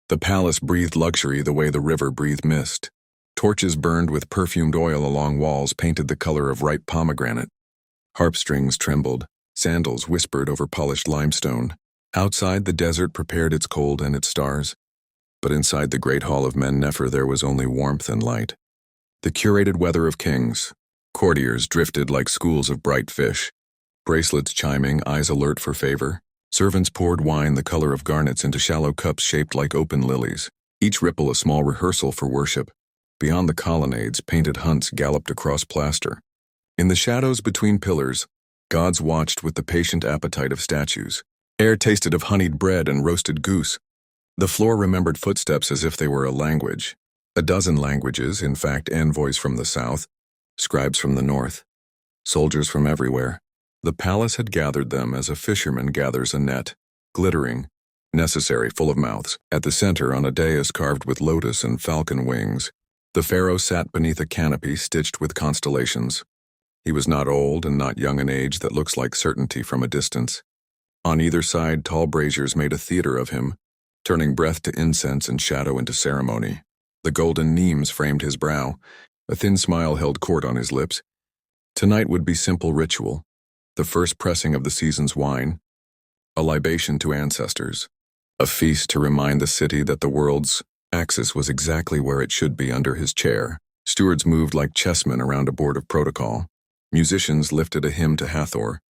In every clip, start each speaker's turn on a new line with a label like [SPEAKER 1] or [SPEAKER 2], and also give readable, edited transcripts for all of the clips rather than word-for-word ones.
[SPEAKER 1] The palace breathed luxury the way the river breathed mist. Torches burned with perfumed oil along walls painted the color of ripe pomegranate. Harp strings trembled, sandals whispered over polished limestone. Outside, the desert prepared its cold and its stars. But inside the great hall of Men-Nefer there was only warmth and light. The curated weather of kings. Courtiers drifted like schools of bright fish. Bracelets chiming, eyes alert for favor. Servants poured wine the color of garnets into shallow cups shaped like open lilies, each ripple a small rehearsal for worship. Beyond the colonnades, painted hunts galloped across plaster. In the shadows between pillars, gods watched with the patient appetite of statues. Air tasted of honeyed bread and roasted goose. The floor remembered footsteps as if they were a language. A dozen languages, in fact, envoys from the south, scribes from the north, soldiers from everywhere. The palace had gathered them as a fisherman gathers a net, glittering, necessary, full of mouths. At the center, on a dais carved with lotus and falcon wings, the pharaoh sat beneath a canopy stitched with constellations. He was not old and not young in age that looks like certainty from a distance. On either side, tall braziers made a theater of him, turning breath to incense and shadow into ceremony. The golden nemes framed his brow. A thin smile held court on his lips. Tonight would be simple ritual. The first pressing of the season's wine, a libation to ancestors, a feast to remind the city that the world's axis was exactly where it should be under his chair. Stewards moved like chessmen around a board of protocol. Musicians lifted a hymn to Hathor.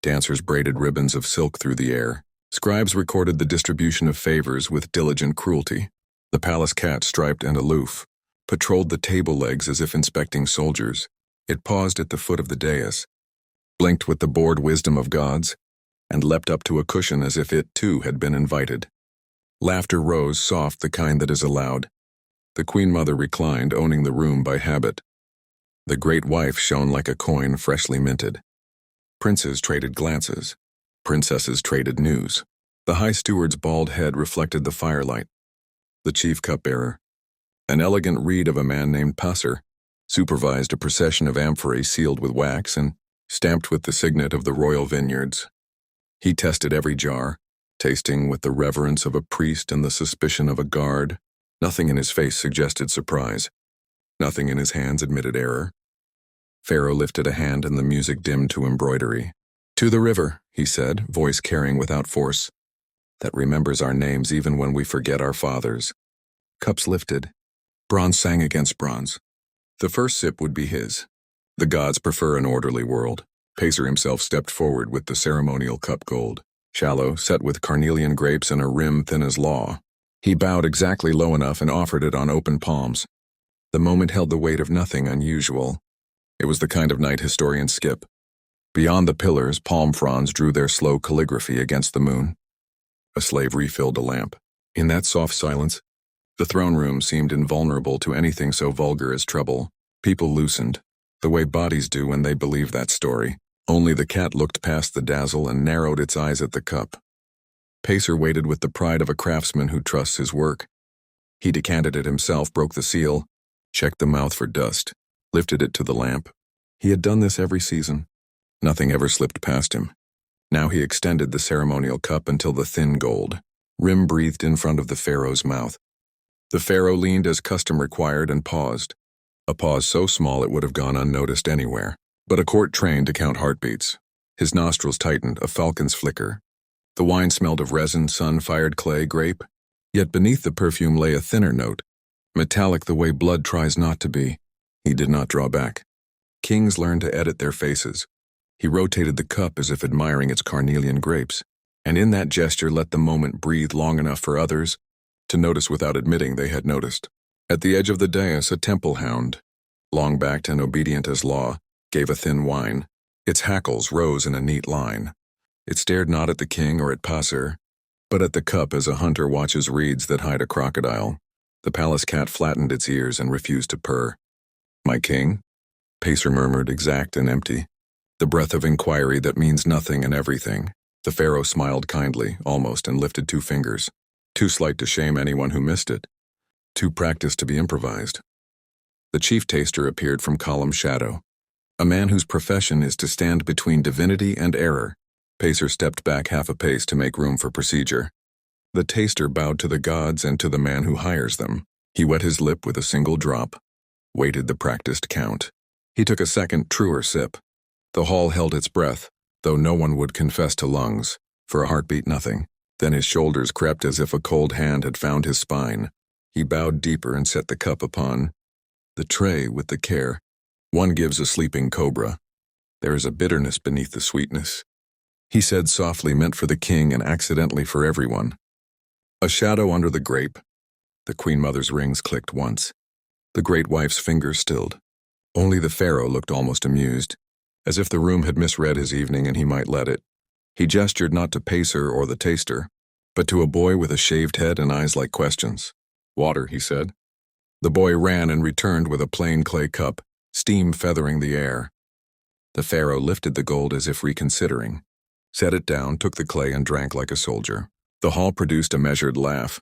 [SPEAKER 1] Dancers braided ribbons of silk through the air. Scribes recorded the distribution of favors with diligent cruelty. The palace cat, striped and aloof, patrolled the table legs as if inspecting soldiers. It paused at the foot of the dais, blinked with the bored wisdom of gods, and leapt up to a cushion as if it, too, had been invited. Laughter rose, soft, the kind that is allowed. The Queen Mother reclined, owning the room by habit. The great wife shone like a coin freshly minted. Princes traded glances. Princesses traded news. The High Steward's bald head reflected the firelight. The chief cupbearer, an elegant reed of a man named Passer, supervised a procession of amphorae sealed with wax and stamped with the signet of the royal vineyards. He tested every jar, tasting with the reverence of a priest and the suspicion of a guard. Nothing in his face suggested surprise. Nothing in his hands admitted error. Pharaoh lifted a hand and the music dimmed to embroidery. "To the river," he said, voice carrying without force, "that remembers our names even when we forget our fathers." Cups lifted. Bronze sang against bronze. The first sip would be his. The gods prefer an orderly world. Pacer himself stepped forward with the ceremonial cup gold, shallow, set with carnelian grapes and a rim thin as law. He bowed exactly low enough and offered it on open palms. The moment held the weight of nothing unusual. It was the kind of night historians skip. Beyond the pillars, palm fronds drew their slow calligraphy against the moon. A slave refilled a lamp. In that soft silence, the throne room seemed invulnerable to anything so vulgar as trouble. People loosened, the way bodies do when they believe that story. Only the cat looked past the dazzle and narrowed its eyes at the cup. Pacer waited with the pride of a craftsman who trusts his work. He decanted it himself, broke the seal, checked the mouth for dust, lifted it to the lamp. He had done this every season. Nothing ever slipped past him. Now he extended the ceremonial cup until the thin gold rim breathed in front of the pharaoh's mouth. The pharaoh leaned as custom required and paused. A pause so small it would have gone unnoticed anywhere, but a court trained to count heartbeats. His nostrils tightened, a falcon's flicker. The wine smelled of resin, sun-fired clay, grape. Yet beneath the perfume lay a thinner note, metallic the way blood tries not to be. He did not draw back. Kings learned to edit their faces. He rotated the cup as if admiring its carnelian grapes, and in that gesture let the moment breathe long enough for others to notice without admitting they had noticed. At the edge of the dais, a temple hound, long-backed and obedient as law, gave a thin whine. Its hackles rose in a neat line. It stared not at the king or at Passer, but at the cup as a hunter watches reeds that hide a crocodile. The palace cat flattened its ears and refused to purr. "My king?" Pacer murmured, exact and empty. The breath of inquiry that means nothing and everything. The pharaoh smiled kindly, almost, and lifted 2 fingers. Too slight to shame anyone who missed it. Too practiced to be improvised. The chief taster appeared from column shadow. A man whose profession is to stand between divinity and error. Pacer stepped back half a pace to make room for procedure. The taster bowed to the gods and to the man who hires them. He wet his lip with a single drop, waited the practiced count. He took a second, truer sip. The hall held its breath, though no one would confess to lungs. For a heartbeat, nothing. Then his shoulders crept as if a cold hand had found his spine. He bowed deeper and set the cup upon the tray with the care one gives a sleeping cobra. There is a bitterness beneath the sweetness, he said softly, meant for the king and accidentally for everyone. A shadow under the grape. The queen mother's rings clicked once. The great wife's fingers stilled. Only the Pharaoh looked almost amused, as if the room had misread his evening and he might let it. He gestured not to Pacer or the taster, but to a boy with a shaved head and eyes like questions. Water, he said. The boy ran and returned with a plain clay cup, steam feathering the air. The Pharaoh lifted the gold as if reconsidering, set it down, took the clay and drank like a soldier. The hall produced a measured laugh,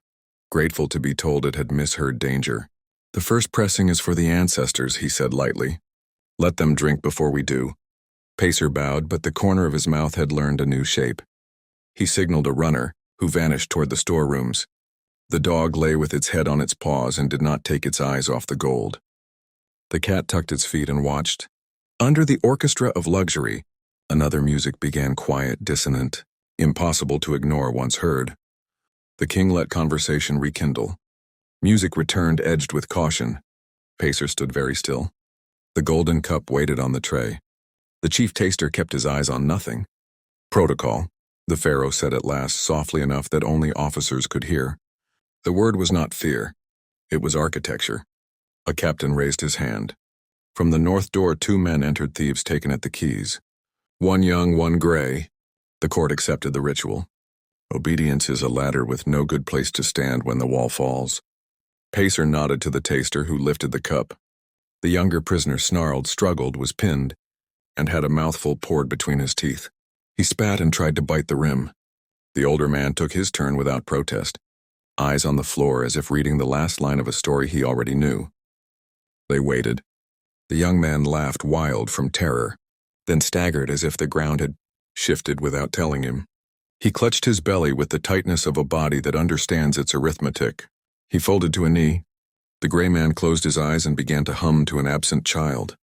[SPEAKER 1] grateful to be told it had misheard danger. The first pressing is for the ancestors, he said lightly. Let them drink before we do. Pacer bowed, but the corner of his mouth had learned a new shape. He signaled a runner, who vanished toward the storerooms. The dog lay with its head on its paws and did not take its eyes off the gold. The cat tucked its feet and watched. Under the orchestra of luxury, another music began, quiet, dissonant, impossible to ignore once heard. The king let conversation rekindle. Music returned, edged with caution. Pacer stood very still. The golden cup waited on the tray. The chief taster kept his eyes on nothing. Protocol, the Pharaoh said at last, softly enough that only officers could hear. The word was not fear. It was architecture. A captain raised his hand. From the north door 2 men entered, thieves taken at the keys. 1 young, 1 gray. The court accepted the ritual. Obedience is a ladder with no good place to stand when the wall falls. Pacer nodded to the taster, who lifted the cup. The younger prisoner snarled, struggled, was pinned, and had a mouthful poured between his teeth. He spat and tried to bite the rim. The older man took his turn without protest, eyes on the floor as if reading the last line of a story he already knew. They waited. The young man laughed, wild from terror, then staggered as if the ground had shifted without telling him. He clutched his belly with the tightness of a body that understands its arithmetic. He folded to a knee. The gray man closed his eyes and began to hum to an absent child.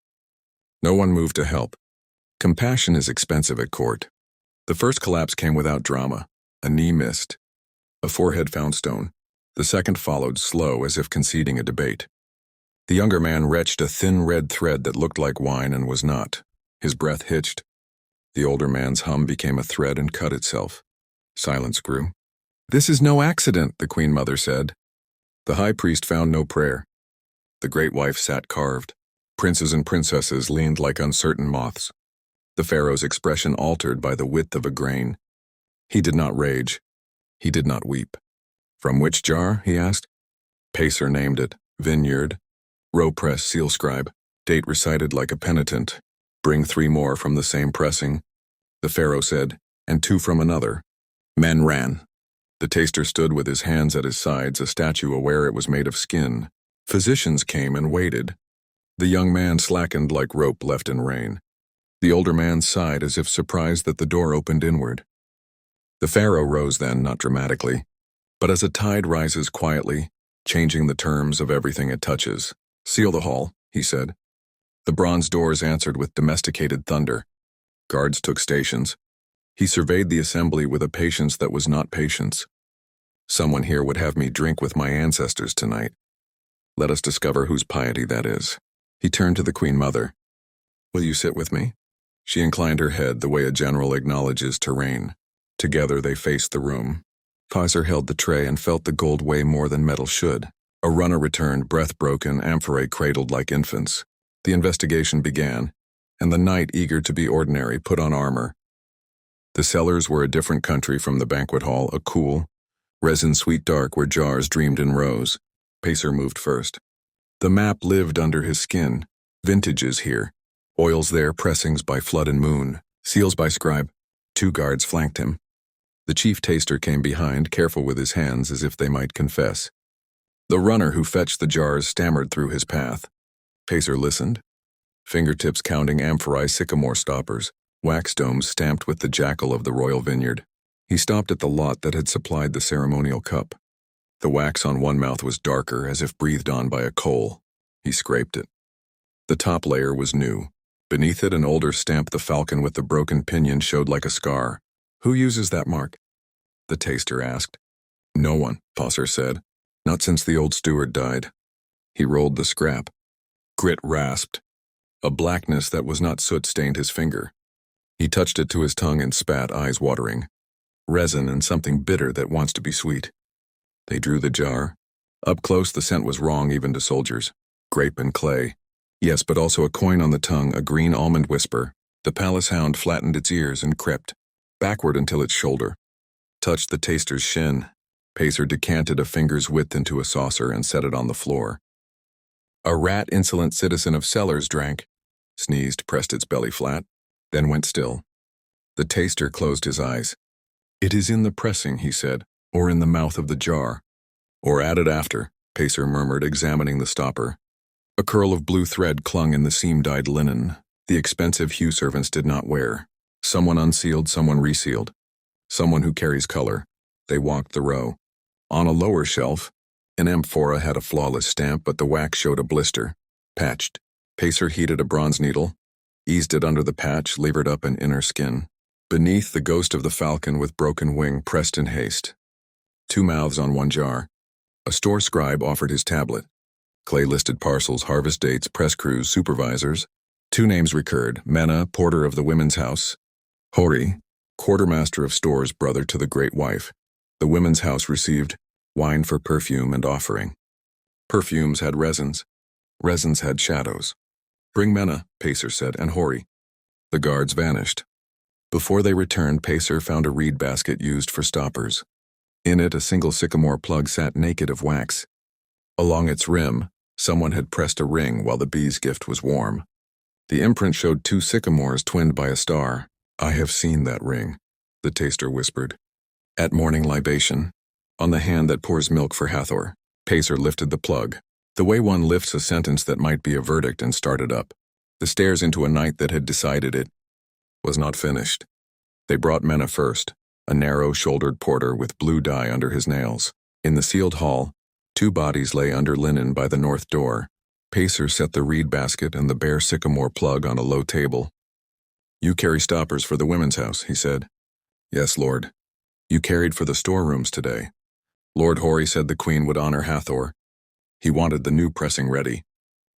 [SPEAKER 1] No one moved to help. Compassion is expensive at court. The first collapse came without drama. A knee missed. A forehead found stone. The second followed, slow, as if conceding a debate. The younger man retched a thin red thread that looked like wine and was not. His breath hitched. The older man's hum became a thread and cut itself. Silence grew. This is no accident, the queen mother said. The high priest found no prayer. The great wife sat carved. Princes and princesses leaned like uncertain moths. The Pharaoh's expression altered by the width of a grain. He did not rage. He did not weep. From which jar, he asked. Pacer named it. Vineyard. Row press, seal scribe. Date recited like a penitent. Bring 3 more from the same pressing. The Pharaoh said, and 2 from another. Men ran. The taster stood with his hands at his sides, a statue aware it was made of skin. Physicians came and waited. The young man slackened like rope left in rain. The older man sighed as if surprised that the door opened inward. The Pharaoh rose then, not dramatically, but as a tide rises quietly, changing the terms of everything it touches. Seal the hall, he said. The bronze doors answered with domesticated thunder. Guards took stations. He surveyed the assembly with a patience that was not patience. Someone here would have me drink with my ancestors tonight. Let us discover whose piety that is. He turned to the queen mother. Will you sit with me? She inclined her head the way a general acknowledges terrain. Together they faced the room. Pacer held the tray and felt the gold weigh more than metal should. A runner returned, breath broken, amphorae cradled like infants. The investigation began, and the knight, eager to be ordinary, put on armor. The cellars were a different country from the banquet hall, a cool, resin-sweet dark where jars dreamed in rows. Pacer moved first. The map lived under his skin. Vintages here. Oils there, pressings by flood and moon. Seals by scribe. 2 guards flanked him. The chief taster came behind, careful with his hands as if they might confess. The runner who fetched the jars stammered through his path. Pacer listened. Fingertips counting amphorae sycamore stoppers. Wax domes stamped with the jackal of the royal vineyard. He stopped at the lot that had supplied the ceremonial cup. The wax on one mouth was darker, as if breathed on by a coal. He scraped it. The top layer was new. Beneath it, an older stamp, the falcon with the broken pinion, showed like a scar. Who uses that mark? The taster asked. No one, Posser said. Not since the old steward died. He rolled the scrap. Grit rasped. A blackness that was not soot stained his finger. He touched it to his tongue and spat, eyes watering. Resin and something bitter that wants to be sweet. They drew the jar. Up close, the scent was wrong even to soldiers. Grape and clay. Yes, but also a coin on the tongue, a green almond whisper. The palace hound flattened its ears and crept backward until its shoulder touched the taster's shin. Pacer decanted a finger's width into a saucer and set it on the floor. A rat, insolent citizen of cellars, drank, sneezed, pressed its belly flat, then went still. The taster closed his eyes. It is in the pressing, he said, or in the mouth of the jar. Or added after, Pacer murmured, examining the stopper. A curl of blue thread clung in the seam-dyed linen. The expensive hue servants did not wear. Someone unsealed, someone resealed. Someone who carries color. They walked the row. On a lower shelf, an amphora had a flawless stamp, but the wax showed a blister. Patched. Pacer heated a bronze needle, eased it under the patch, levered up an inner skin. Beneath, the ghost of the falcon with broken wing pressed in haste. 2 mouths on 1 jar. A store scribe offered his tablet. Clay listed parcels, harvest dates, press crews, supervisors. 2 names recurred: Mena, porter of the women's house; Hori, quartermaster of stores, brother to the great wife. The women's house received wine for perfume and offering. Perfumes had resins. Resins had shadows. Bring Mena, Pacer said, and Hori. The guards vanished. Before they returned, Pacer found a reed basket used for stoppers. In it, a single sycamore plug sat naked of wax. Along its rim, someone had pressed a ring while the bee's gift was warm. The imprint showed 2 sycamores twinned by a star. I have seen that ring, the taster whispered. At morning libation, on the hand that pours milk for Hathor, Pacer lifted the plug, the way one lifts a sentence that might be a verdict, and started up. The stairs into a night that had decided it was not finished. They brought Mena first, a narrow-shouldered porter with blue dye under his nails. In the sealed hall, 2 bodies lay under linen by the north door. Pacer set the reed basket and the bare sycamore plug on a low table. You carry stoppers for the women's house, he said. Yes, Lord. You carried for the storerooms today. Lord Hori said the queen would honor Hathor. He wanted the new pressing ready.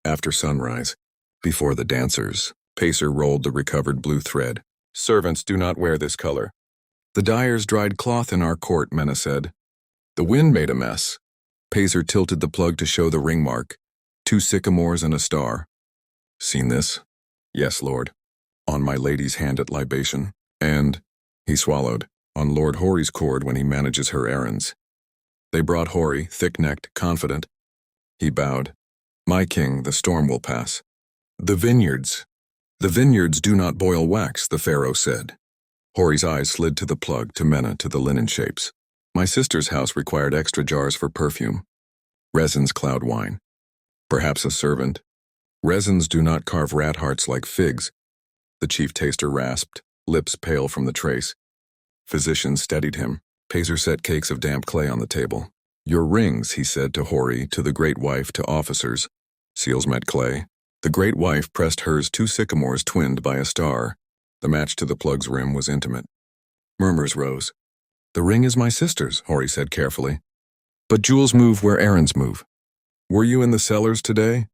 [SPEAKER 1] After sunrise, before the dancers, Pacer rolled the recovered blue thread. Servants do not wear this color. The dyers dried cloth in our court, Mena said. The wind made a mess. Pacer tilted the plug to show the ring mark. 2 sycamores and a star. Seen this? Yes, Lord. On my lady's hand at libation. And, he swallowed, on Lord Hori's cord when he manages her errands. They brought Hori, thick-necked, confident. He bowed. My king, the storm will pass. The vineyards do not boil wax, the Pharaoh said. Hori's eyes slid to the plug, to Mena, to the linen shapes. My sister's house required extra jars for perfume. Resins cloud wine. Perhaps a servant. Resins do not carve rat hearts like figs. The chief taster rasped, lips pale from the trace. Physicians steadied him. Pacer set cakes of damp clay on the table. Your rings, he said to Hori, to the great wife, to officers. Seals met clay. The great wife pressed hers 2 sycamores twinned by a star. The match to the plug's rim was intimate. Murmurs rose. The ring is my sister's, Hori said carefully. But jewels move where errands move. Were you in the cellars today?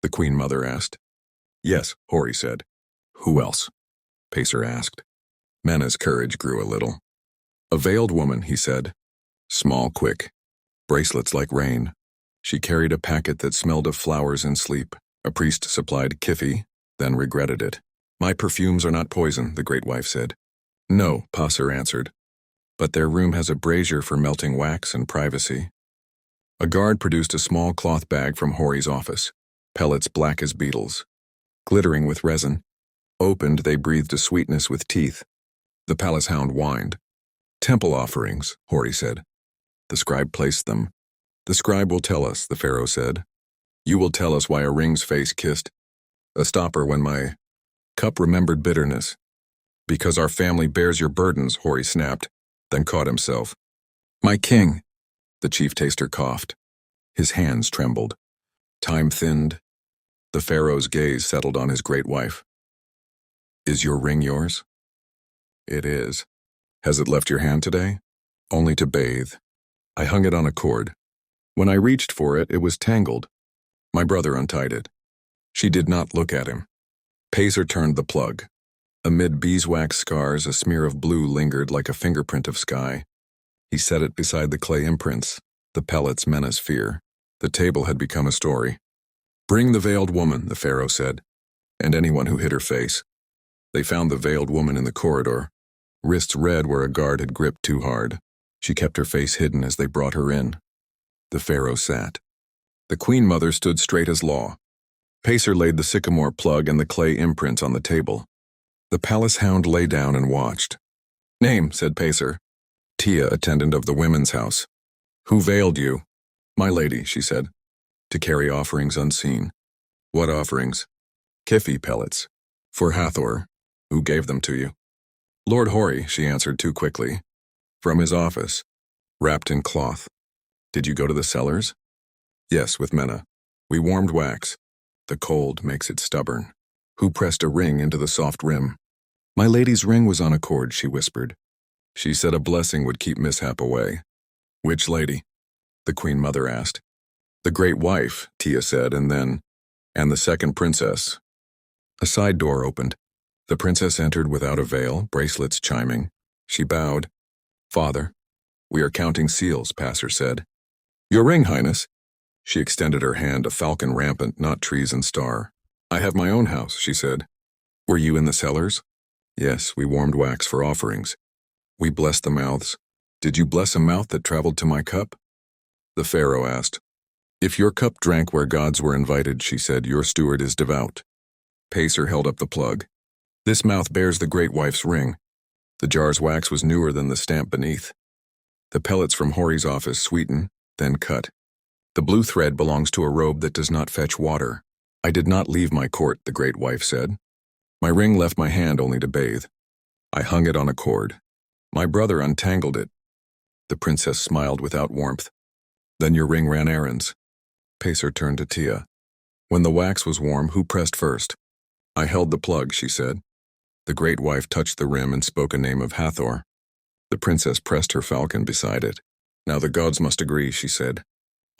[SPEAKER 1] The queen mother asked. Yes, Hori said. Who else? Pacer asked. Mena's courage grew a little. A veiled woman, he said. Small, quick. Bracelets like rain. She carried a packet that smelled of flowers and sleep. A priest supplied kiffy, then regretted it. My perfumes are not poison, the great wife said. No, Pacer answered. But their room has a brazier for melting wax and privacy. A guard produced a small cloth bag from Hori's office. Pellets black as beetles. Glittering with resin. Opened, they breathed a sweetness with teeth. The palace hound whined. Temple offerings, Hori said. The scribe placed them. The scribe will tell us, the Pharaoh said. You will tell us why a ring's face kissed. A stopper when my cup remembered bitterness. Because our family bears your burdens, Hori snapped. then caught himself. "My king," the chief taster coughed. His hands trembled. Time thinned. The Pharaoh's gaze settled on his great wife. "Is your ring yours?" "It is." "Has it left your hand today?" "Only to bathe. I hung it on a cord. When I reached for it, it was tangled. My brother untied it." She did not look at him. Pacer turned the plug. Amid beeswax scars, a smear of blue lingered like a fingerprint of sky. He set it beside the clay imprints. The pellets menace fear. The table had become a story. "Bring the veiled woman," the Pharaoh said, "and anyone who hid her face." They found the veiled woman in the corridor, wrists red where a guard had gripped too hard. She kept her face hidden as they brought her in. The Pharaoh sat. The Queen Mother stood straight as law. Pacer laid the sycamore plug and the clay imprints on the table. The palace hound lay down and watched. "Name," said Pacer. "Tia, attendant of the women's house." "Who veiled you?" "My lady," she said, "to carry offerings unseen." "What offerings?" "Kifi pellets. For Hathor." "Who gave them to you?" "Lord Hori," she answered too quickly. "From his office." "Wrapped in cloth." "Did you go to the cellars?" "Yes, with Mena. We warmed wax. The cold makes it stubborn." "Who pressed a ring into the soft rim?" "My lady's ring was on a cord," she whispered. "She said a blessing would keep mishap away." "Which lady?" the Queen Mother asked. "The great wife," Tia said, and then, "and the second princess." A side door opened. The princess entered without a veil, bracelets chiming. She bowed. "Father." "We are counting seals," Pacer said. "Your ring, Highness." She extended her hand, a falcon rampant, not trees and star. "I have my own house," she said. "Were you in the cellars?" "Yes, we warmed wax for offerings. We blessed the mouths." "Did you bless a mouth that traveled to my cup?" The Pharaoh asked. "If your cup drank where gods were invited," she said, "your steward is devout." Pacer held up the plug. "This mouth bears the great wife's ring." The jar's wax was newer than the stamp beneath. "The pellets from Hori's office sweeten, then cut. The blue thread belongs to a robe that does not fetch water. I did not leave my court," the great wife said. "My ring left my hand only to bathe. I hung it on a cord. My brother untangled it." The princess smiled without warmth. "Then your ring ran errands." Pacer turned to Tia. "When the wax was warm, who pressed first?" "I held the plug," she said. The great wife touched the rim and spoke a name of Hathor. The princess pressed her falcon beside it. "Now the gods must agree," she said.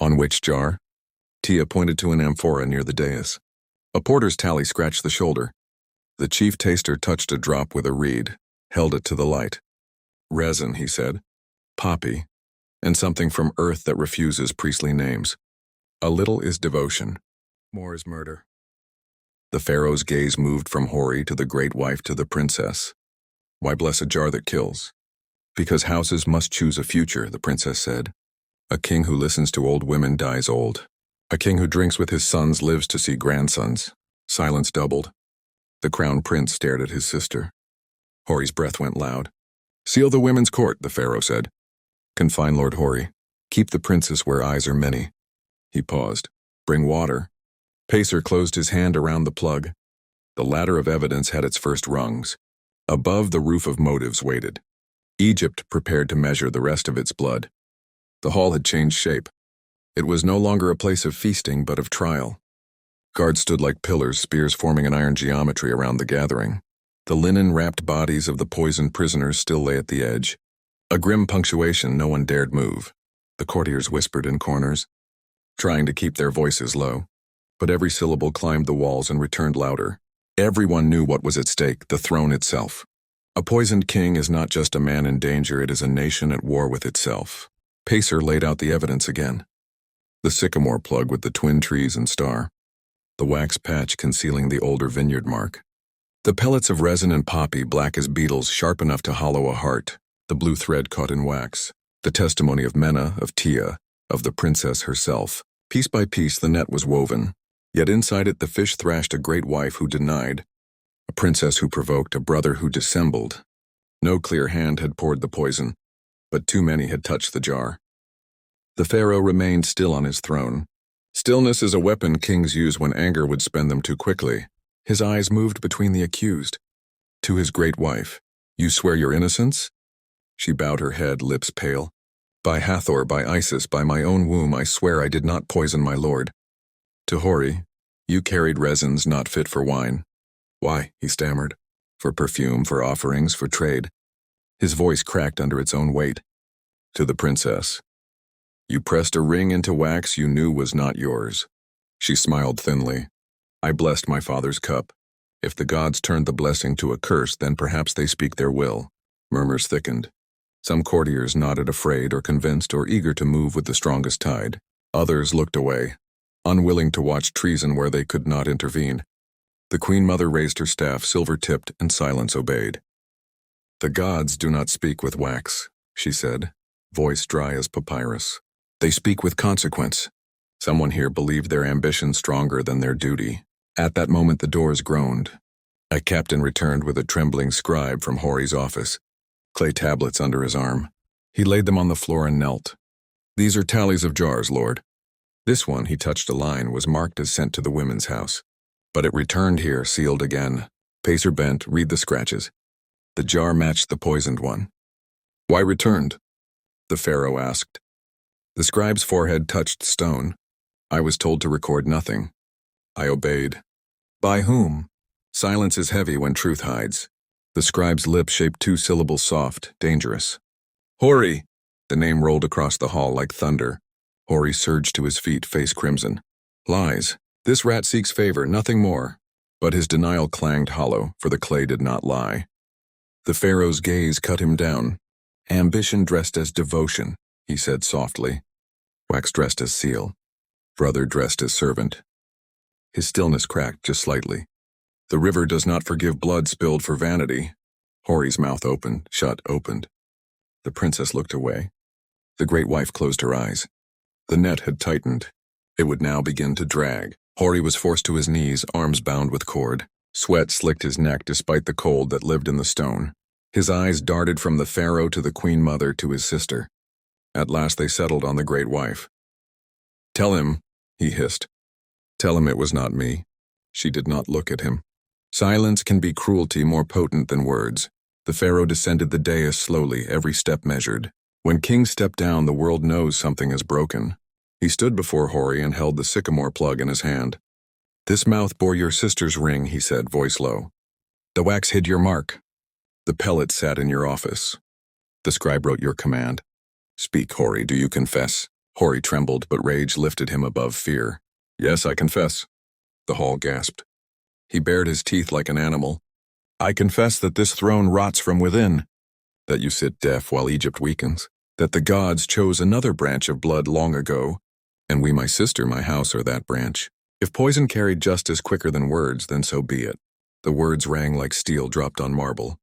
[SPEAKER 1] "On which jar?" Tia pointed to an amphora near the dais. A porter's tally scratched the shoulder. The chief taster touched a drop with a reed, held it to the light. "Resin," he said. "Poppy. And something from earth that refuses priestly names. A little is devotion. More is murder." The Pharaoh's gaze moved from Hori to the great wife to the princess. "Why bless a jar that kills?" "Because houses must choose a future," the princess said. "A king who listens to old women dies old. A king who drinks with his sons lives to see grandsons." Silence doubled. The crown prince stared at his sister. Hori's breath went loud. "Seal the women's court," the Pharaoh said. "Confine Lord Hori. Keep the princess where eyes are many." He paused. "Bring water." Pacer closed his hand around the plug. The ladder of evidence had its first rungs. Above, the roof of motives waited. Egypt prepared to measure the rest of its blood. The hall had changed shape. It was no longer a place of feasting, but of trial. Guards stood like pillars, spears forming an iron geometry around the gathering. The linen-wrapped bodies of the poisoned prisoners still lay at the edge. A grim punctuation, no one dared move. The courtiers whispered in corners, trying to keep their voices low. But every syllable climbed the walls and returned louder. Everyone knew what was at stake, the throne itself. A poisoned king is not just a man in danger, it is a nation at war with itself. Pacer laid out the evidence again. The sycamore plug with the twin trees and star. The wax patch concealing the older vineyard mark. The pellets of resin and poppy, black as beetles, sharp enough to hollow a heart. The blue thread caught in wax. The testimony of Mena, of Tia, of the princess herself. Piece by piece the net was woven. Yet inside it the fish thrashed a great wife who denied, a princess who provoked, a brother who dissembled. No clear hand had poured the poison, but too many had touched the jar. The Pharaoh remained still on his throne. Stillness is a weapon kings use when anger would spend them too quickly. His eyes moved between the accused. To his great wife, "You swear your innocence?" She bowed her head, lips pale. By Hathor, by Isis, by my own womb, I swear I did not poison my lord. To Hori, you carried resins not fit for wine. Why, he stammered. For perfume, for offerings, for trade. His voice cracked under its own weight. To the princess. You pressed a ring into wax you knew was not yours. She smiled thinly. I blessed my father's cup. If the gods turned the blessing to a curse, then perhaps they speak their will. Murmurs thickened. Some courtiers nodded, afraid or convinced or eager to move with the strongest tide. Others looked away, unwilling to watch treason where they could not intervene. The Queen Mother raised her staff, silver-tipped, and silence obeyed. The gods do not speak with wax, she said, voice dry as papyrus. They speak with consequence. Someone here believed their ambition stronger than their duty. At that moment the doors groaned. A captain returned with a trembling scribe from Hori's office, clay tablets under his arm. He laid them on the floor and knelt. These are tallies of jars, Lord. This one, he touched a line, was marked as sent to the women's house. But it returned here, sealed again. Pacer bent, read the scratches. The jar matched the poisoned one. Why returned? The Pharaoh asked. The scribe's forehead touched stone. I was told to record nothing. I obeyed. By whom? Silence is heavy when truth hides. The scribe's lip shaped two syllables, soft, dangerous. Hori! The name rolled across the hall like thunder. Hori surged to his feet, face crimson. Lies. This rat seeks favor, nothing more. But his denial clanged hollow, for the clay did not lie. The Pharaoh's gaze cut him down. Ambition dressed as devotion, he said softly. Wax dressed as seal. Brother dressed as servant. His stillness cracked just slightly. The river does not forgive blood spilled for vanity. Hori's mouth opened, shut, opened. The princess looked away. The great wife closed her eyes. The net had tightened. It would now begin to drag. Hori was forced to his knees, arms bound with cord. Sweat slicked his neck despite the cold that lived in the stone. His eyes darted from the Pharaoh to the Queen Mother to his sister. At last they settled on the great wife. Tell him, he hissed. Tell him it was not me. She did not look at him. Silence can be cruelty more potent than words. The Pharaoh descended the dais slowly, every step measured. When kings step down, the world knows something is broken. He stood before Hori and held the sycamore plug in his hand. This mouth bore your sister's ring, he said, voice low. The wax hid your mark. The pellet sat in your office. The scribe wrote your command. Speak, Hori, do you confess? Hori trembled, but rage lifted him above fear. Yes, I confess. The hall gasped. He bared his teeth like an animal. I confess that this throne rots from within, that you sit deaf while Egypt weakens, that the gods chose another branch of blood long ago, and we, my sister, my house, are that branch. If poison carried justice quicker than words, then so be it. The words rang like steel dropped on marble.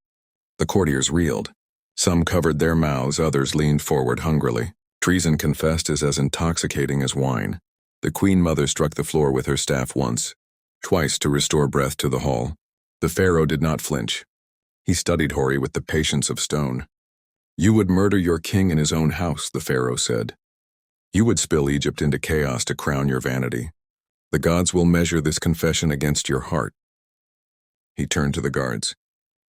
[SPEAKER 1] The courtiers reeled. Some covered their mouths, others leaned forward hungrily. Treason confessed is as intoxicating as wine. The Queen Mother struck the floor with her staff once, twice to restore breath to the hall. The Pharaoh did not flinch. He studied Hori with the patience of stone. You would murder your king in his own house, the Pharaoh said. You would spill Egypt into chaos to crown your vanity. The gods will measure this confession against your heart. He turned to the guards.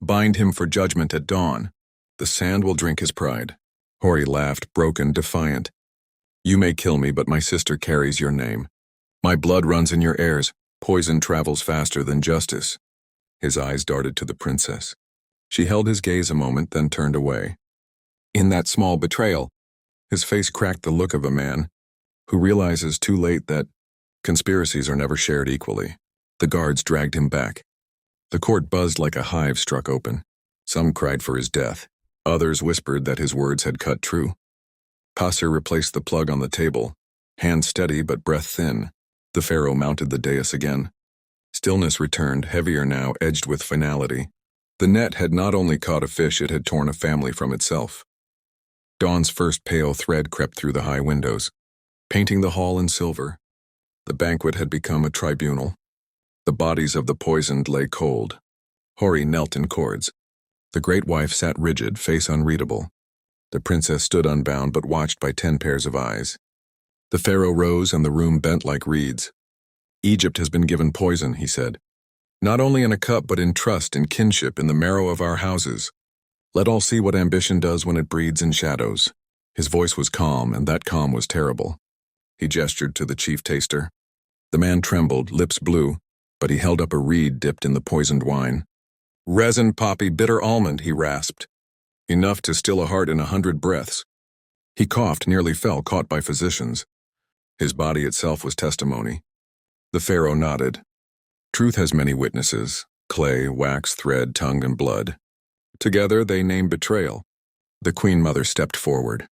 [SPEAKER 1] Bind him for judgment at dawn. The sand will drink his pride. Hori laughed, broken, defiant. You may kill me, but my sister carries your name. My blood runs in your heirs. Poison travels faster than justice. His eyes darted to the princess. She held his gaze a moment, then turned away. In that small betrayal, his face cracked the look of a man who realizes too late that conspiracies are never shared equally. The guards dragged him back. The court buzzed like a hive struck open. Some cried for his death. Others whispered that his words had cut true. Passer replaced the plug on the table, hand steady but breath thin. The Pharaoh mounted the dais again. Stillness returned, heavier now, edged with finality. The net had not only caught a fish, it had torn a family from itself. Dawn's first pale thread crept through the high windows, painting the hall in silver. The banquet had become a tribunal. The bodies of the poisoned lay cold. Hori knelt in cords. The great wife sat rigid, face unreadable. The princess stood unbound but watched by 10 pairs of eyes. The Pharaoh rose and the room bent like reeds. Egypt has been given poison, he said. Not only in a cup but in trust, in kinship, in the marrow of our houses. Let all see what ambition does when it breeds in shadows. His voice was calm, and that calm was terrible. He gestured to the chief taster. The man trembled, lips blue, but he held up a reed dipped in the poisoned wine. Resin, poppy, bitter almond, he rasped. Enough to still a heart in 100 breaths. He coughed, nearly fell, caught by physicians. His body itself was testimony. The Pharaoh nodded. Truth has many witnesses: clay, wax, thread, tongue, and blood. Together they named betrayal. The Queen Mother stepped forward.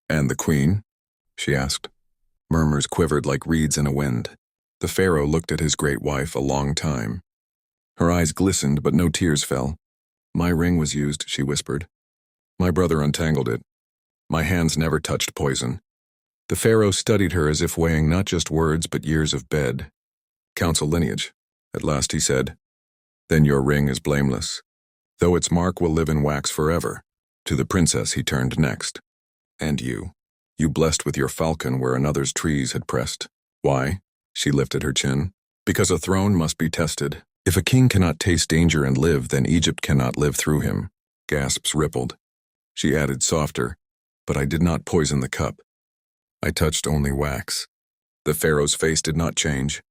[SPEAKER 1] And the Queen? She asked. Murmurs quivered like reeds in a wind. The Pharaoh looked at his great wife a long time. Her eyes glistened, but no tears fell. My ring was used, she whispered. My brother untangled it. My hands never touched poison. The Pharaoh studied her as if weighing not just words but years of bed. Counsel lineage. At last he said, Then your ring is blameless, though its mark will live in wax forever. To the princess he turned next. And you blessed with your falcon where another's trees had pressed. Why? She lifted her chin. Because a throne must be tested. If a king cannot taste danger and live, then Egypt cannot live through him. Gasps rippled. She added softer, But I did not poison the cup. I touched only wax. The Pharaoh's face did not change,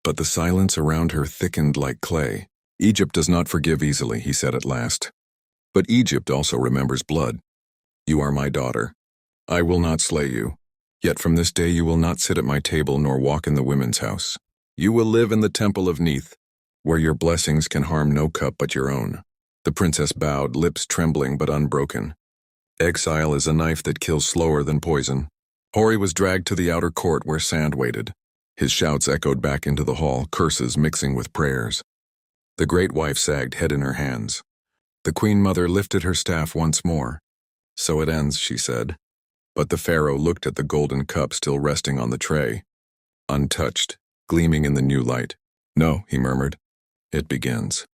[SPEAKER 1] but the silence around her thickened like clay. Egypt does not forgive easily, he said at last. But Egypt also remembers blood. You are my daughter. I will not slay you. Yet from this day you will not sit at my table nor walk in the women's house. You will live in the temple of Neith, where your blessings can harm no cup but your own. The princess bowed, lips trembling but unbroken. Exile is a knife that kills slower than poison. Hori was dragged to the outer court where Sand waited. His shouts echoed back into the hall, curses mixing with prayers. The great wife sagged, head in her hands. The Queen Mother lifted her staff once more. So it ends, she said. But the Pharaoh looked at the golden cup still resting on the tray, untouched, gleaming in the new light. No, he murmured. It begins.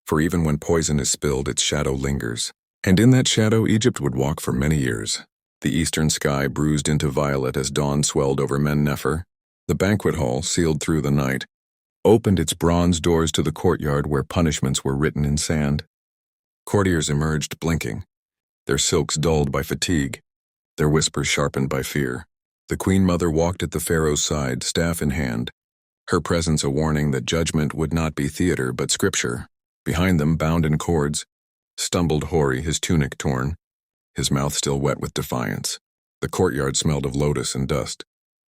[SPEAKER 1] For even when poison is spilled, its shadow lingers. And in that shadow, Egypt would walk for many years. The eastern sky bruised into violet as dawn swelled over Men Nefer. The banquet hall, sealed through the night, opened its bronze doors to the courtyard where punishments were written in sand. Courtiers emerged, blinking, their silks dulled by fatigue, their whispers sharpened by fear. The Queen Mother walked at the Pharaoh's side, staff in hand, her presence a warning that judgment would not be theater but scripture. Behind them, bound in cords, stumbled Hori, his tunic torn, his mouth still wet with defiance. The courtyard smelled of lotus and dust.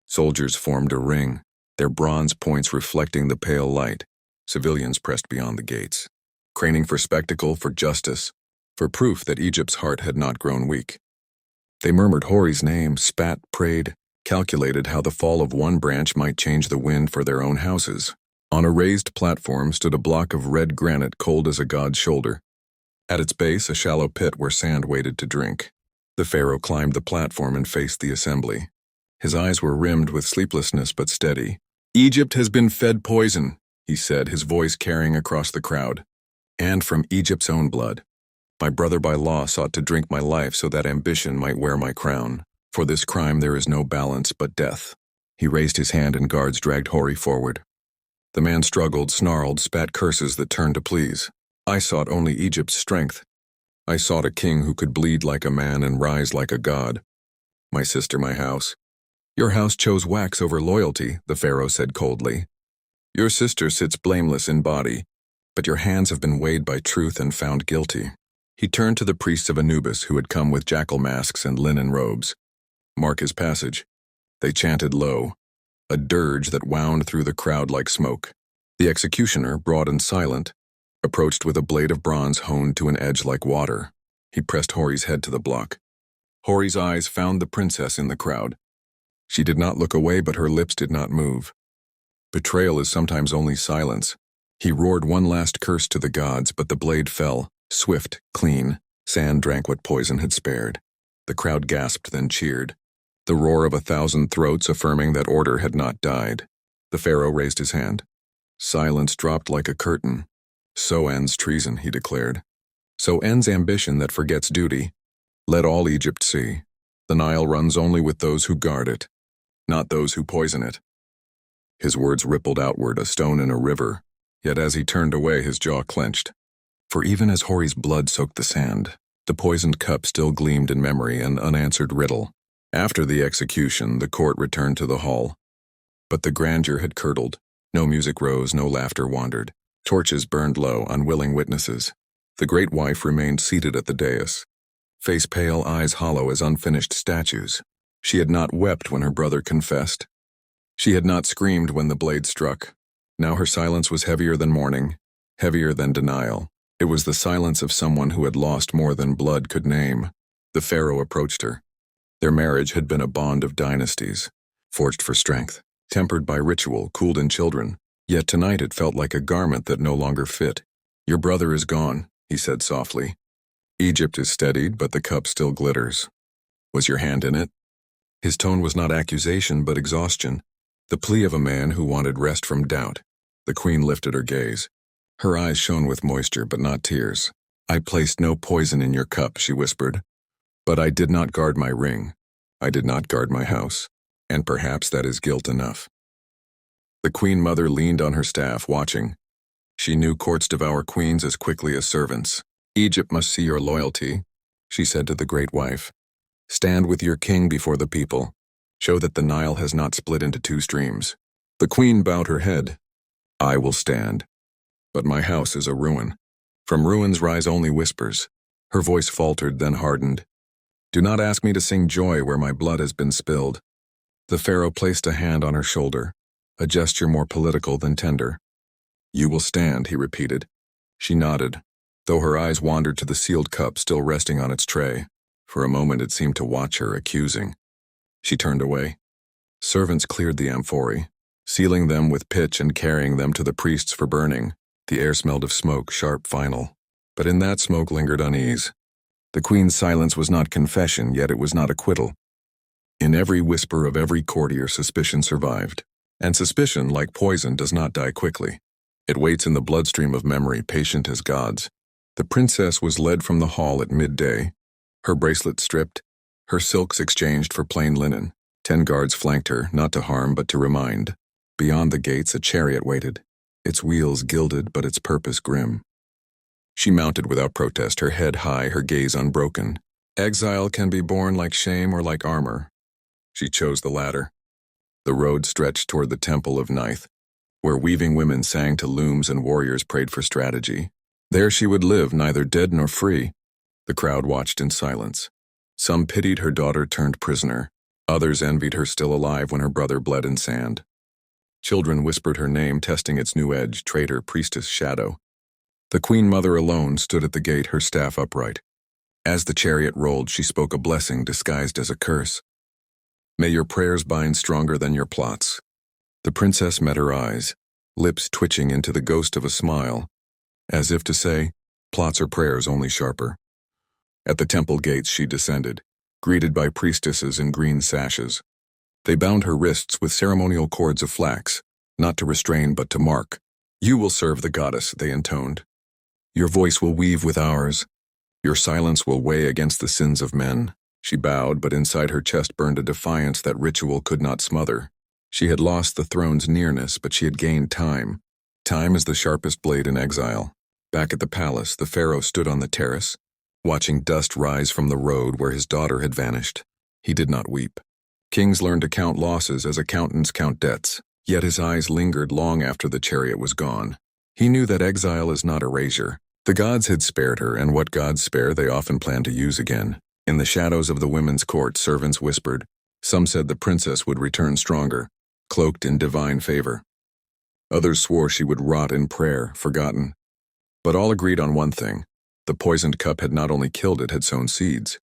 [SPEAKER 1] Soldiers formed a ring, their bronze points reflecting the pale light. Civilians pressed beyond the gates, craning for spectacle, for justice, for proof that Egypt's heart had not grown weak. They murmured Hori's name, spat, prayed, calculated how the fall of one branch might change the wind for their own houses. On a raised platform stood a block of red granite cold as a god's shoulder. At its base, a shallow pit where Sand waited to drink. The Pharaoh climbed the platform and faced the assembly. His eyes were rimmed with sleeplessness but steady. Egypt has been fed poison, he said, his voice carrying across the crowd. And from Egypt's own blood. My brother by law sought to drink my life so that ambition might wear my crown. For this crime there is no balance but death. He raised his hand and guards dragged Hori forward. The man struggled, snarled, spat curses that turned to pleas. I sought only Egypt's strength. I sought a king who could bleed like a man and rise like a god. My sister, my house. Your house chose wax over loyalty, the Pharaoh said coldly. Your sister sits blameless in body, but your hands have been weighed by truth and found guilty. He turned to the priests of Anubis who had come with jackal masks and linen robes. Mark his passage. They chanted low, a dirge that wound through the crowd like smoke. The executioner, broad and silent, approached with a blade of bronze honed to an edge like water. He pressed Hori's head to the block. Hori's eyes found the princess in the crowd. She did not look away, but her lips did not move. Betrayal is sometimes only silence. He roared one last curse to the gods, but the blade fell, swift, clean. Sand drank what poison had spared. The crowd gasped, then cheered. The roar of 1,000 throats affirming that order had not died. The Pharaoh raised his hand. Silence dropped like a curtain. So ends treason, he declared. So ends ambition that forgets duty. Let all Egypt see. The Nile runs only with those who guard it, not those who poison it. His words rippled outward, a stone in a river, yet as he turned away his jaw clenched. For even as Hori's blood soaked the sand, The poisoned cup still gleamed in memory, an unanswered riddle. After the execution, the court returned to the hall. But the grandeur had curdled. No music rose, no laughter wandered. Torches burned low, unwilling witnesses. The great wife remained seated at the dais, face pale, eyes hollow as unfinished statues. She had not wept when her brother confessed. She had not screamed when the blade struck. Now her silence was heavier than mourning, heavier than denial. It was the silence of someone who had lost more than blood could name. The Pharaoh approached her. Their marriage had been a bond of dynasties, forged for strength, tempered by ritual, cooled in children. Yet tonight it felt like a garment that no longer fit. "Your brother is gone," he said softly. "Egypt is steadied, but the cup still glitters. Was your hand in it?" His tone was not accusation, but exhaustion, the plea of a man who wanted rest from doubt. The queen lifted her gaze. Her eyes shone with moisture, but not tears. "I placed no poison in your cup," she whispered. "But I did not guard my ring. I did not guard my house. And perhaps that is guilt enough." The queen mother leaned on her staff, watching. She knew courts devour queens as quickly as servants. "Egypt must see your loyalty," she said to the great wife. "Stand with your king before the people. Show that the Nile has not split into two streams." The queen bowed her head. "I will stand. But my house is a ruin. From ruins rise only whispers." Her voice faltered, then hardened. "Do not ask me to sing joy where my blood has been spilled." The Pharaoh placed a hand on her shoulder, a gesture more political than tender. "You will stand," he repeated. She nodded, though her eyes wandered to the sealed cup still resting on its tray. For a moment it seemed to watch her, accusing. She turned away. Servants cleared the amphorae, sealing them with pitch and carrying them to the priests for burning. The air smelled of smoke, sharp, final. But in that smoke lingered unease. The queen's silence was not confession, yet it was not acquittal. In every whisper of every courtier, suspicion survived. And suspicion, like poison, does not die quickly. It waits in the bloodstream of memory, patient as gods. The princess was led from the hall at midday, her bracelet stripped, her silks exchanged for plain linen. 10 guards flanked her, not to harm but to remind. Beyond the gates a chariot waited, its wheels gilded but its purpose grim. She mounted without protest, her head high, her gaze unbroken. Exile can be borne like shame or like armor. She chose the latter. The road stretched toward the temple of Nith, where weaving women sang to looms and warriors prayed for strategy. There she would live, neither dead nor free. The crowd watched in silence. Some pitied her daughter turned prisoner. Others envied her still alive when her brother bled in sand. Children whispered her name, testing its new edge, traitor, priestess, shadow. The queen mother alone stood at the gate, her staff upright. As the chariot rolled, she spoke a blessing disguised as a curse. "May your prayers bind stronger than your plots." The princess met her eyes, lips twitching into the ghost of a smile, as if to say, "Plots or prayers, only sharper." At the temple gates she descended, greeted by priestesses in green sashes. They bound her wrists with ceremonial cords of flax, not to restrain but to mark. "You will serve the goddess," they intoned. "Your voice will weave with ours. Your silence will weigh against the sins of men." She bowed, but inside her chest burned a defiance that ritual could not smother. She had lost the throne's nearness, but she had gained time. Time is the sharpest blade in exile. Back at the palace, the Pharaoh stood on the terrace, watching dust rise from the road where his daughter had vanished. He did not weep. Kings learned to count losses as accountants count debts, yet his eyes lingered long after the chariot was gone. He knew that exile is not erasure. The gods had spared her, and what gods spare they often plan to use again. In the shadows of the women's court, servants whispered. Some said the princess would return stronger, cloaked in divine favor. Others swore she would rot in prayer, forgotten. But all agreed on one thing. The poisoned cup had not only killed, it had sown seeds.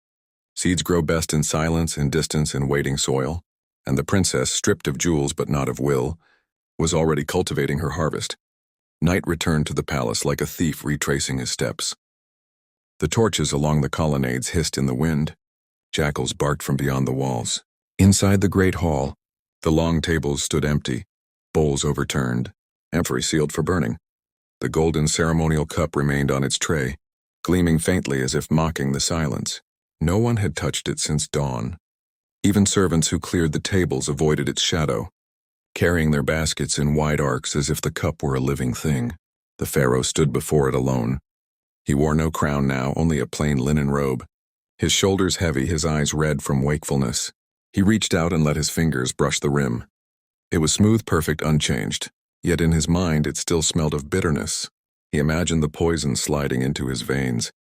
[SPEAKER 1] Seeds grow best in silence, in distance, in waiting soil. And the princess, stripped of jewels but not of will, was already cultivating her harvest. Night returned to the palace like a thief retracing his steps. The torches along the colonnades hissed in the wind. Jackals barked from beyond the walls. Inside the great hall, the long tables stood empty, bowls overturned, amphorae sealed for burning. The golden ceremonial cup remained on its tray, gleaming faintly as if mocking the silence. No one had touched it since dawn. Even servants who cleared the tables avoided its shadow, carrying their baskets in wide arcs as if the cup were a living thing. The Pharaoh stood before it alone. He wore no crown now, only a plain linen robe. His shoulders heavy, his eyes red from wakefulness. He reached out and let his fingers brush the rim. It was smooth, perfect, unchanged, yet in his mind it still smelled of bitterness. He imagined the poison sliding into his veins,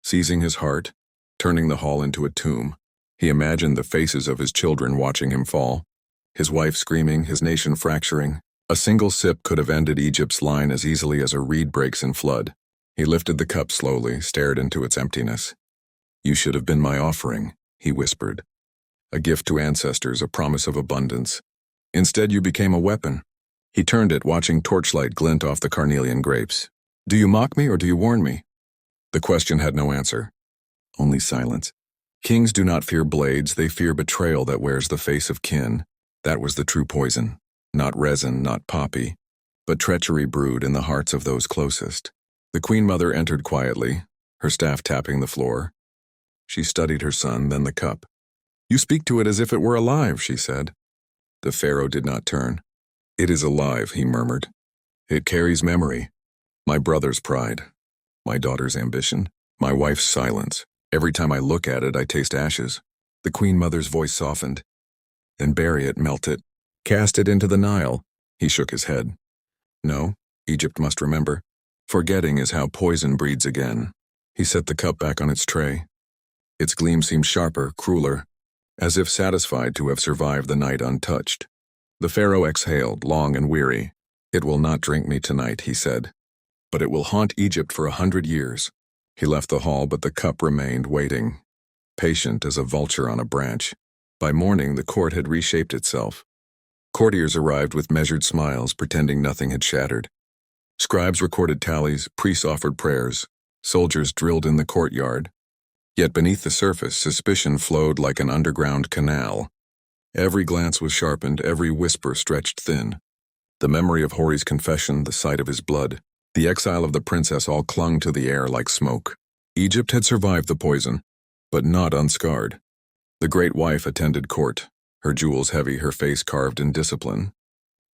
[SPEAKER 1] seizing his heart, turning the hall into a tomb. He imagined the faces of his children watching him fall, his wife screaming, his nation fracturing. A single sip could have ended Egypt's line as easily as a reed breaks in flood. He lifted the cup slowly, stared into its emptiness. "You should have been my offering," he whispered. "A gift to ancestors, a promise of abundance. Instead, you became a weapon." He turned it, watching torchlight glint off the carnelian grapes. "Do you mock me or do you warn me?" The question had no answer, only silence. Kings do not fear blades, they fear betrayal that wears the face of kin. That was the true poison. Not resin, not poppy, but treachery brewed in the hearts of those closest. The Queen Mother entered quietly, her staff tapping the floor. She studied her son, then the cup. "You speak to it as if it were alive," she said. The Pharaoh did not turn. "It is alive," he murmured. "It carries memory. My brother's pride, my daughter's ambition, my wife's silence. Every time I look at it, I taste ashes." The Queen Mother's voice softened. "Then bury it, melt it, cast it into the Nile." He shook his head. "No, Egypt must remember. Forgetting is how poison breeds again." He set the cup back on its tray. Its gleam seemed sharper, crueler, as if satisfied to have survived the night untouched. The Pharaoh exhaled, long and weary. "It will not drink me tonight," he said, "but it will haunt Egypt for 100 years. He left the hall, but the cup remained, waiting, patient as a vulture on a branch. By morning, the court had reshaped itself. Courtiers arrived with measured smiles, pretending nothing had shattered. Scribes recorded tallies, priests offered prayers, soldiers drilled in the courtyard. Yet beneath the surface, suspicion flowed like an underground canal. Every glance was sharpened, every whisper stretched thin. The memory of Hori's confession, the sight of his blood, the exile of the princess all clung to the air like smoke. Egypt had survived the poison, but not unscarred. The great wife attended court, her jewels heavy, her face carved in discipline.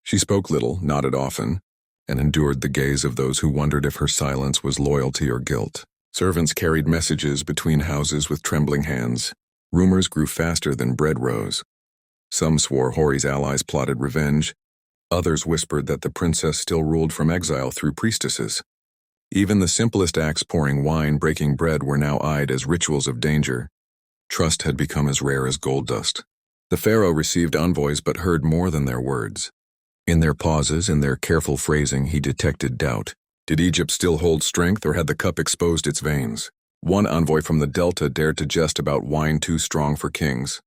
[SPEAKER 1] She spoke little, nodded often, and endured the gaze of those who wondered if her silence was loyalty or guilt. Servants carried messages between houses with trembling hands. Rumors grew faster than bread rose. Some swore Hori's allies plotted revenge. Others whispered that the princess still ruled from exile through priestesses. Even the simplest acts, pouring wine, breaking bread, were now eyed as rituals of danger. Trust had become as rare as gold dust. The Pharaoh received envoys but heard more than their words. In their pauses, in their careful phrasing, he detected doubt. Did Egypt still hold strength, or had the cup exposed its veins? One envoy from the Delta dared to jest about wine too strong for kings.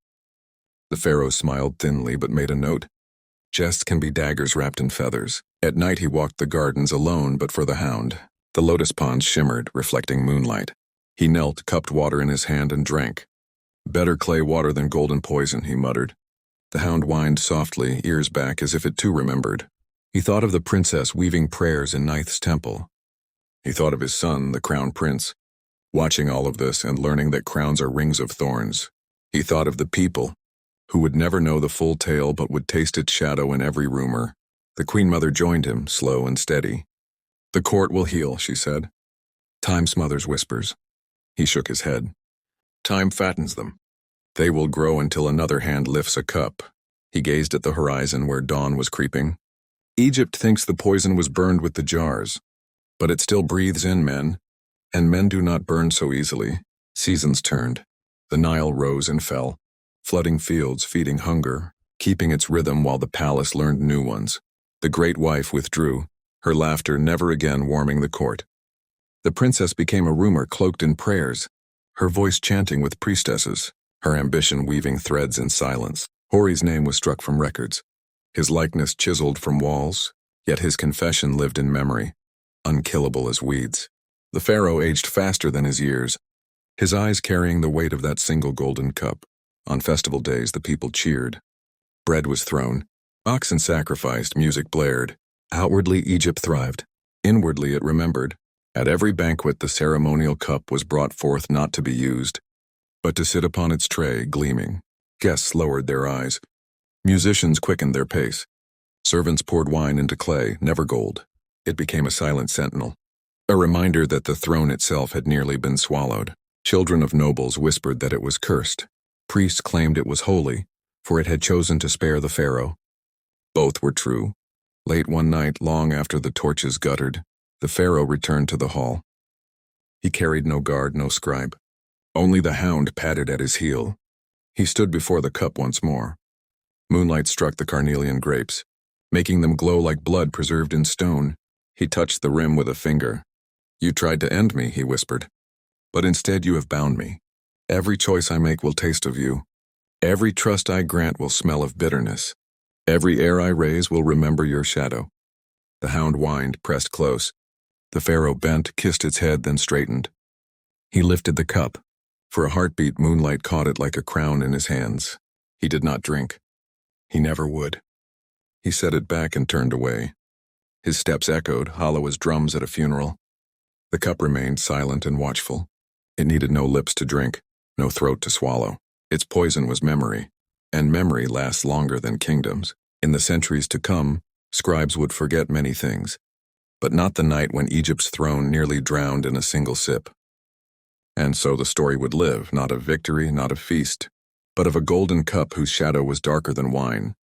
[SPEAKER 1] The Pharaoh smiled thinly but made a note. Jests can be daggers wrapped in feathers. At night he walked the gardens alone but for the hound. The lotus ponds shimmered, reflecting moonlight. He knelt, cupped water in his hand, and drank. "Better clay water than golden poison," he muttered. The hound whined softly, ears back as if it too remembered. He thought of the princess weaving prayers in Nith's temple. He thought of his son, the crown prince, watching all of this and learning that crowns are rings of thorns. He thought of the people, who would never know the full tale but would taste its shadow in every rumor. The Queen Mother joined him, slow and steady. "The court will heal," she said. "Time smothers whispers." He shook his head. "Time fattens them. They will grow until another hand lifts a cup." He gazed at the horizon where dawn was creeping. "Egypt thinks the poison was burned with the jars, but it still breathes in men, and men do not burn so easily." Seasons turned. The Nile rose and fell, flooding fields, feeding hunger, keeping its rhythm while the palace learned new ones. The great wife withdrew, her laughter never again warming the court. The princess became a rumor cloaked in prayers, her voice chanting with priestesses, her ambition weaving threads in silence. Hori's name was struck from records, his likeness chiseled from walls, yet his confession lived in memory, unkillable as weeds. The Pharaoh aged faster than his years, his eyes carrying the weight of that single golden cup. On festival days, the people cheered. Bread was thrown, oxen sacrificed, music blared. Outwardly, Egypt thrived. Inwardly, it remembered. At every banquet, the ceremonial cup was brought forth not to be used, but to sit upon its tray, gleaming. Guests lowered their eyes. Musicians quickened their pace. Servants poured wine into clay, never gold. It became a silent sentinel. A reminder that the throne itself had nearly been swallowed. Children of nobles whispered that it was cursed. Priests claimed it was holy, for it had chosen to spare the pharaoh. Both were true. Late one night, long after the torches guttered, the pharaoh returned to the hall. He carried no guard, no scribe. Only the hound padded at his heel. He stood before the cup once more. Moonlight struck the carnelian grapes, making them glow like blood preserved in stone. He touched the rim with a finger. "You tried to end me," he whispered. "But instead you have bound me. Every choice I make will taste of you. Every trust I grant will smell of bitterness. Every air I raise will remember your shadow." The hound whined, pressed close. The pharaoh bent, kissed its head, then straightened. He lifted the cup. For a heartbeat, moonlight caught it like a crown in his hands. He did not drink. He never would. He set it back and turned away. His steps echoed, hollow as drums at a funeral. The cup remained silent and watchful. It needed no lips to drink, no throat to swallow. Its poison was memory, and memory lasts longer than kingdoms. In the centuries to come, scribes would forget many things, but not the night when Egypt's throne nearly drowned in a single sip. And so the story would live, not of victory, not of feast, but of a golden cup whose shadow was darker than wine,